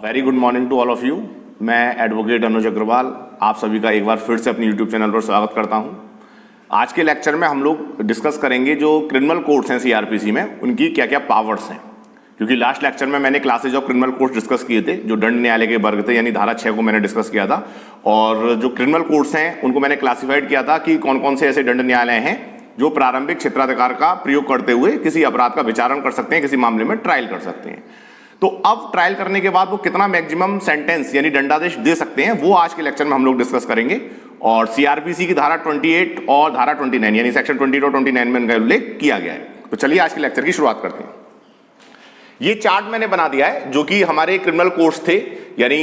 Very good morning to all of you. मैं advocate Anuj Agarwal आप सभी का एक बार फिर से अपने यूट्यूब चैनल पर स्वागत करता हूं। आज के लेक्चर में हम लोग डिस्कस करेंगे जो क्रिमिनल कोर्ट्स हैं सीआरपीसी में, उनकी क्या क्या पावर्स हैं। क्योंकि लास्ट लेक्चर में मैंने classes of criminal courts discuss किए थे, जो दंड न्यायालय के वर्ग थे, यानी धारा 6 को मैंने डिस्कस किया था। और जो क्रिमिनल कोर्ट्स हैं उनको मैंने क्लासिफाइड किया था कि कौन कौन से ऐसे दंड न्यायालय हैं जो प्रारंभिक क्षेत्राधिकार का प्रयोग करते हुए किसी अपराध का विचारण कर सकते हैं, किसी मामले में ट्रायल कर सकते हैं। तो अब ट्रायल करने के बाद वो कितना मैक्सिमम सेंटेंस यानी दंडादेश दे सकते हैं, वो आज के लेक्चर में हम लोग डिस्कस करेंगे। और सीआरपीसी की धारा 28 और धारा 29 यानी सेक्शन 28 और 29 में इनका उल्लेख किया गया है। तो चलिए आज के लेक्चर की शुरुआत करते हैं। ये चार्ट मैंने बना दिया है जो कि हमारे क्रिमिनल कोर्ट्स थे, यानी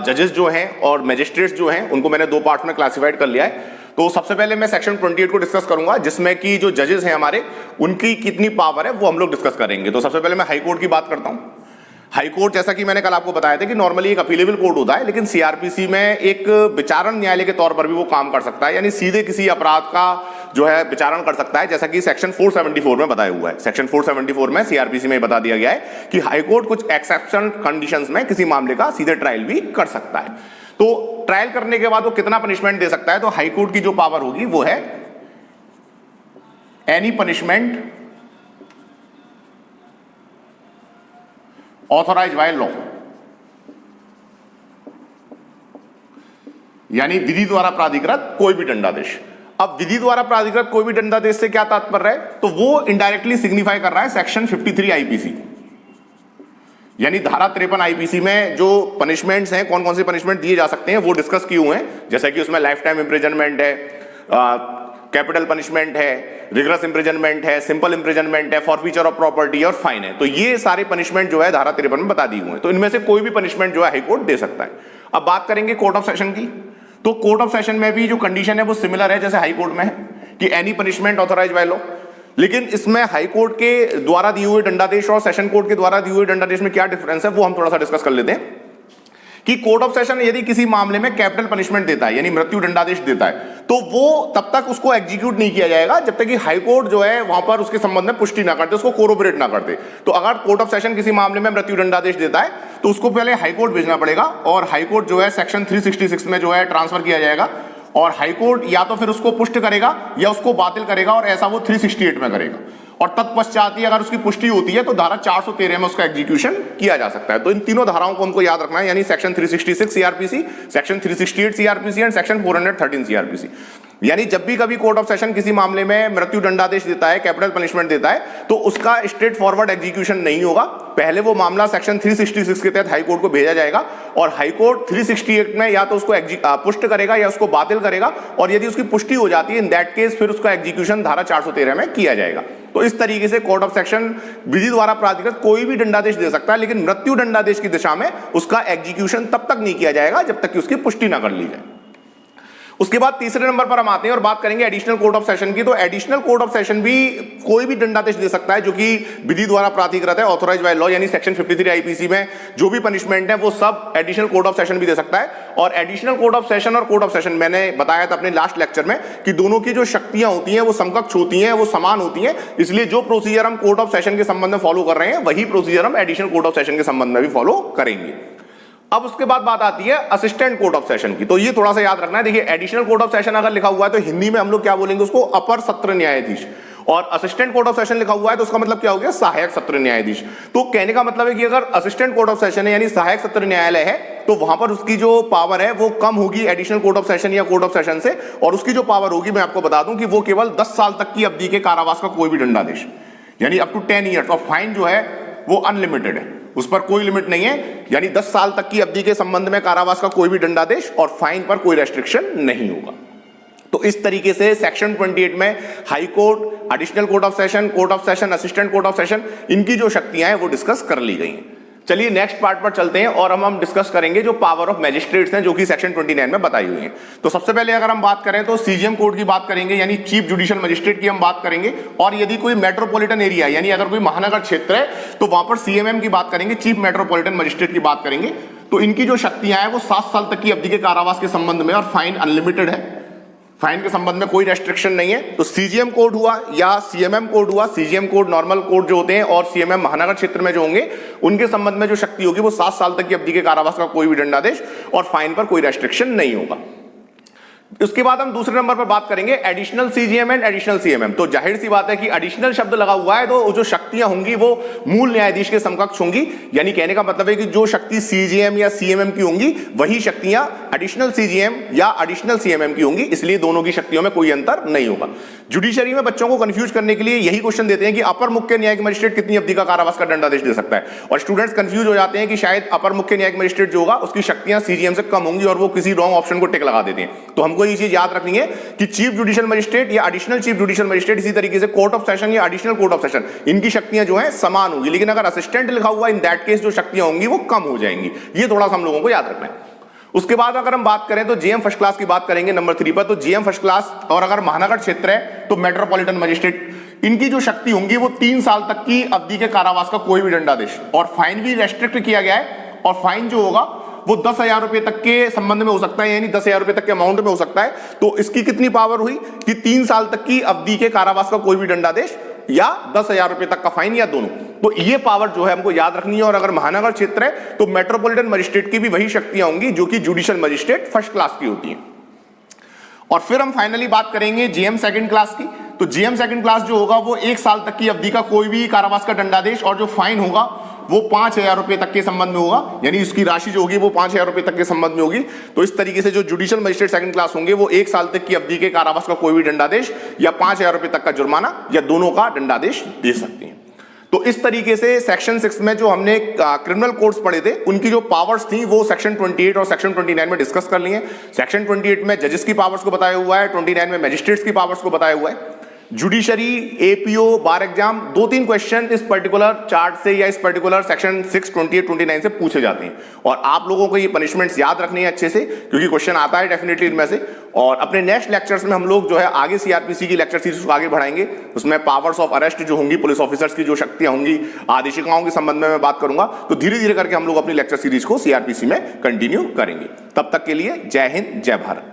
जजेस जो हैं और मजिस्ट्रेट्स जो हैं उनको मैंने दो पार्ट में क्लासिफाइड कर लिया है। तो सबसे पहले मैं सेक्शन 28 को डिस्कस करूंगा, जिसमें कि जो जजेस हैं हमारे उनकी कितनी पावर है वो हम लोग डिस्कस करेंगे। तो सबसे पहले मैं हाई कोर्ट की बात करता हूं। हाई कोर्ट, जैसा कि मैंने कल आपको बताया था कि नॉर्मली एक अपीलेबल कोर्ट होता है, लेकिन सीआरपीसी में एक विचारण न्यायालय के तौर पर भी वो काम कर सकता है, यानी सीधे किसी अपराध का जो है विचारण कर सकता है, जैसा कि सेक्शन 474 में बताया हुआ है। सेक्शन 474 में सीआरपीसी में बता दिया गया है कि हाई कोर्ट कुछ एक्सेप्शन कंडीशंस में किसी मामले का सीधे ट्रायल भी कर सकता है। तो ट्रायल करने के बाद वो कितना पनिशमेंट दे सकता है, तो हाई कोर्ट की जो पावर होगी वो है any punishment authorise by law, यानी विधि द्वारा प्राधिकृत कोई भी दंडादेश। अब विधि द्वारा प्राधिकृत कोई भी दंडादेश से क्या तात्पर्य है, तो वो इनडायरेक्टली सिग्निफाई कर रहा है सेक्शन 53 आईपीसी, यानी धारा 53 आईपीसी में जो पनिशमेंट्स हैं, कौन कौन से पनिशमेंट दिए जा सकते हैं वो डिस्कस किए हुए हैं। जैसे कि उसमें लाइफ टाइम इंप्रिजनमेंट है, कैपिटल पनिशमेंट है, रिगरस इंप्रिजनमेंट है, सिंपल इंप्रिजनमेंट है, फॉरफीचर ऑफ प्रॉपर्टी और फाइन है। तो ये सारे पनिशमेंट जो है धारा 53 में बता दी हुए हैं। तो इनमें से कोई भी पनिशमेंट जो है हाई कोर्ट दे सकता है। अब बात करेंगे कोर्ट ऑफ सेशन की। तो कोर्ट ऑफ सेशन में भी जो कंडीशन है वो सिमिलर है जैसे हाई कोर्ट में है कि any punishment authorise by law, लेकिन इसमें हाई कोर्ट के द्वारा दिए हुए दंडादेश और सेशन कोर्ट के द्वारा दिए हुए दंडादेश में क्या डिफरेंस है वो हम थोड़ा सा डिस्कस कर लेते हैं। कि कोर्ट ऑफ सेशन यदि किसी मामले में कैपिटल पनिशमेंट देता है, यानी मृत्यु दंडादेश देता है, तो वो तब तक उसको एग्जीक्यूट नहीं किया जाएगा जब तक कि हाई कोर्ट जो है वहां पर उसके संबंध में पुष्टि ना करते, उसको कोरोबोरेट ना करते। तो अगर कोर्ट ऑफ सेशन किसी मामले में मृत्यु दंडादेश देता है तो उसको पहले हाई कोर्ट भेजना पड़ेगा, और हाई कोर्ट जो है सेक्शन 366 में जो है ट्रांसफर किया जाएगा, और हाई कोर्ट या तो फिर उसको पुष्ट करेगा या उसको बातिल करेगा, और ऐसा वो 368 में करेगा। और तत्पश्चात ही अगर उसकी पुष्टि होती है तो धारा 413 में उसका एग्जीक्यूशन किया जा सकता है। तो इन तीनों धाराओं को हमको याद रखना है, यानी section 366 CrPC, section 368 CrPC and section 413 CrPC. यानी जब भी कभी कोर्ट ऑफ सेशन किसी मामले में मृत्यु दंडादेश देता है, कैपिटल पनिशमेंट देता है, तो उसका स्ट्रेट फॉरवर्ड एग्जीक्यूशन नहीं होगा। पहले वो मामला सेक्शन 366 के तहत हाई कोर्ट को भेजा जाएगा, और हाई कोर्ट 368 में या तो उसको पुष्ट करेगा या उसको बातिल करेगा, और यदि उसकी पुष्टि हो जाती है इन दैट केस फिर उसका एग्जीक्यूशन धारा 413 में किया जाएगा। तो इस तरीके से कोर्ट ऑफ सेक्शन विधि द्वारा प्राधिकृत कोई भी दंडादेश दे सकता है, लेकिन मृत्यु दंडादेश की दिशा में उसका एग्जीक्यूशन तब तक नहीं किया जाएगा जब तक कि उसकी पुष्टि ना कर ली जाए। उसके बाद तीसरे नंबर पर हम आते हैं और बात करेंगे एडिशनल कोर्ट ऑफ सेशन की। तो एडिशनल कोर्ट ऑफ सेशन भी कोई भी दंडादेश दे सकता है जो कि विधि द्वारा प्राधिकृत है, ऑथोराइज बाय लॉ, यानी सेक्शन 53 आईपीसी में जो भी पनिशमेंट है वो सब एडिशनल कोर्ट ऑफ सेशन भी दे सकता है। और एडिशनल कोर्ट ऑफ सेशन और कोर्ट ऑफ सेशन मैंने बताया था अपने लास्ट लेक्चर में कि दोनों की जो शक्तियां होती हैं वो समकक्ष होती हैं, वो समान होती हैं। इसलिए जो प्रोसीजर हम कोर्ट ऑफ सेशन के संबंध में फॉलो कर रहे हैं वही प्रोसीजर हम एडिशनल कोर्ट ऑफ सेशन के संबंध में भी फॉलो करेंगे। अब उसके बाद बात आती है असिस्टेंट कोर्ट ऑफ सेशन की। तो ये थोड़ा सा याद रखना है। देखिए, एडिशनल कोर्ट ऑफ सेशन अगर लिखा हुआ है तो हिंदी में हम लोग क्या बोलेंगे उसको, अपर सत्र न्यायाधीश, और असिस्टेंट कोर्ट ऑफ सेशन लिखा हुआ है तो उसका मतलब क्या हो गया, सहायक सत्र न्यायाधीश। तो कहने का मतलब है कि अगर असिस्टेंट कोर्ट ऑफ सेशन है यानी सहायक सत्र न्यायालय है तो वहां पर उसकी जो पावर है वो कम होगी एडिशनल कोर्ट ऑफ सेशन या कोर्ट ऑफ सेशन से, और उसकी जो पावर होगी मैं आपको बता दूं कि वो केवल 10 साल तक की अवधि के कारावास का कोई भी दंडादेश, यानी अप टू 10 ईयर्स, और फाइन जो है वो अनलिमिटेड है, उस पर कोई लिमिट नहीं है। यानी 10 साल तक की अवधि के संबंध में कारावास का कोई भी दंडादेश और फाइन पर कोई रेस्ट्रिक्शन नहीं होगा। तो इस तरीके से सेक्शन 28 में high court, additional court of session, assistant court of session, इनकी जो शक्तियां हैं वो डिस्कस कर ली गई हैं। चलिए नेक्स्ट पार्ट पर चलते हैं और हम डिस्कस करेंगे जो पावर ऑफ मैजिस्ट्रेट्स हैं जो कि सेक्शन 29 में बताई हुई हैं। तो सबसे पहले अगर हम बात करें तो सीजीएम कोर्ट की बात करेंगे, यानी चीफ जुडिशियल मजिस्ट्रेट की हम बात करेंगे। और यदि कोई मेट्रोपॉलिटन एरिया यानी अगर कोई महानगर क्षेत्र है तो वहां पर सीएमएम की बात करेंगे, चीफ मेट्रोपॉलिटन मजिस्ट्रेट की बात करेंगे। तो इनकी जो शक्तियां हैं वो 7 साल तक की अवधि के कारावास के संबंध में, और फाइन अनलिमिटेड है। फाइन के संबंध में कोई रेस्ट्रिक्शन नहीं है। तो सीजीएम कोड हुआ या सीएमएम कोड हुआ, सीजीएम कोड नॉर्मल कोड जो होते हैं और सीएमएम महानगर क्षेत्र में जो होंगे उनके संबंध में जो शक्ति होगी वो 7 साल तक की अवधि के कारावास का कोई भी दंडादेश और फाइन पर कोई रेस्ट्रिक्शन नहीं होगा। उसके बाद हम दूसरे नंबर पर बात करेंगे additional CGM and additional CMM. तो जाहिर सी बात है कि एडिशनल शब्द लगा हुआ है तो जो शक्तियां होंगी वो मूल न्यायाधीश के समकक्ष होंगी, यानी कहने का मतलब है कि जो शक्ति सीजीएम या सीएमएम की होंगी वही शक्तियां एडिशनल सीजीएम या एडिशनल सीएमएम की होंगी, इसलिए दोनों की शक्तियों में कोई अंतर नहीं होगा। जुडिशरी में बच्चों को कंफ्यूज करने के लिए यही क्वेश्चन देते हैं कि अपर मुख्य न्यायिक मजिस्ट्रेट कितनी अवधि का कारावास का दंडादेश दे सकता है, और स्टूडेंट्स कंफ्यूज हो जाते हैं कि शायद अपर मुख्य न्यायिक मजिस्ट्रेट जो होगा उसकी शक्तियां सीजीएम से कम होंगी और वो किसी रॉन्ग ऑप्शन को टिक लगा देते हैं। तो हमको ये चीज याद रखनी है कि चीफ जुडिशियल मजिस्ट्रेट या एडिशनल चीफ जुडिशियल मजिस्ट्रेट, इसी तरीके से कोर्ट ऑफ सेशन या एडिशनल कोर्ट ऑफ सेशन, इनकी शक्तियां जो है समान होंगी, लेकिन अगर असिस्टेंट लिखा हुआ इन दैट केस जो शक्तियां होंगी वो कम हो जाएंगी। ये थोड़ा सा हम लोगों को याद रखना है। उसके बाद अगर हम बात करें तो जेएम फर्स्ट क्लास की बात करेंगे नंबर 3 पर। तो जेएम फर्स्ट क्लास और अगर महानगर क्षेत्र है तो मेट्रोपॉलिटन मजिस्ट्रेट, इनकी जो शक्ति होंगी वो 3 साल तक की अवधि के कारावास का कोई भी दंडादेश, और फाइन भी रेस्ट्रिक्ट किया गया है, और फाइन जो होगा वो 10,000 रुपए तक के संबंध में हो सकता है, यानी 10,000 रुपए तक के अमाउंट में हो सकता है। तो इसकी कितनी पावर हुई कि 3 साल तक की अवधि के कारावास का कोई भी दंडादेश या 10,000 रुपए तक का फाइन या दोनों। तो ये पावर जो है हमको याद रखनी है। और अगर महानगर क्षेत्र है तो मेट्रोपॉलिटन मजिस्ट्रेट की भी वही शक्तियां होंगी जो कि जुडिशियल मजिस्ट्रेट फर्स्ट क्लास की होती हैं। और फिर हम फाइनली बात करेंगे जेएम सेकंड क्लास की। तो जेएम सेकंड क्लास जो होगा वो 1 साल तक की अवधि का कोई भी कारावास का दंडादेश और जो फाइन होगा वो 5,000 रुपए तक के संबंध में होगा, यानी इसकी राशि जो होगी वो 5,000 रुपए तक के संबंध में होगी। तो इस तरीके से जो जुडिशियल मजिस्ट्रेट सेकंड क्लास होंगे वो 1 साल तक की अवधि के कारावास का कोई भी दंडादेश या 5,000 रुपए तक का जुर्माना या दोनों का दंडादेश दे सकते हैं। तो इस तरीके से सेक्शन 6 में जो हमने क्रिमिनल कोड्स पढ़े थे उनकी जो पावर्स थी वो सेक्शन 28 और सेक्शन 29 में डिस्कस कर ली है। सेक्शन 28 में जजेस की पावर्स को बताया हुआ है, 29 में मजिस्ट्रेट्स की पावर्स को बताया हुआ है। जुडिशरी, एपीओ, बार एग्जाम 2-3 क्वेश्चन इस पर्टिकुलर चार्ट से या इस पर्टिकुलर सेक्शन 6, 28, 29 से पूछे जाते हैं, और आप लोगों को ये पनिशमेंट्स याद रखनी है अच्छे से, क्योंकि क्वेश्चन आता है डेफिनेटली इनमें से। और अपने नेक्स्ट लेक्चर्स में हम लोग जो है आगे सीआरपीसी की लेक्चर सीरीज को आगे बढ़ाएंगे, उसमें पावर्स ऑफ अरेस्ट जो होंगी, पुलिस ऑफिसर्स की जो शक्तियां होंगी, आदेशिकाओं के संबंध में मैं बात करूंगा। तो धीरे धीरे करके हम लोग अपनी लेक्चर सीरीज को सीआरपीसी में कंटिन्यू करेंगे। तब तक के लिए जय हिंद, जय भारत।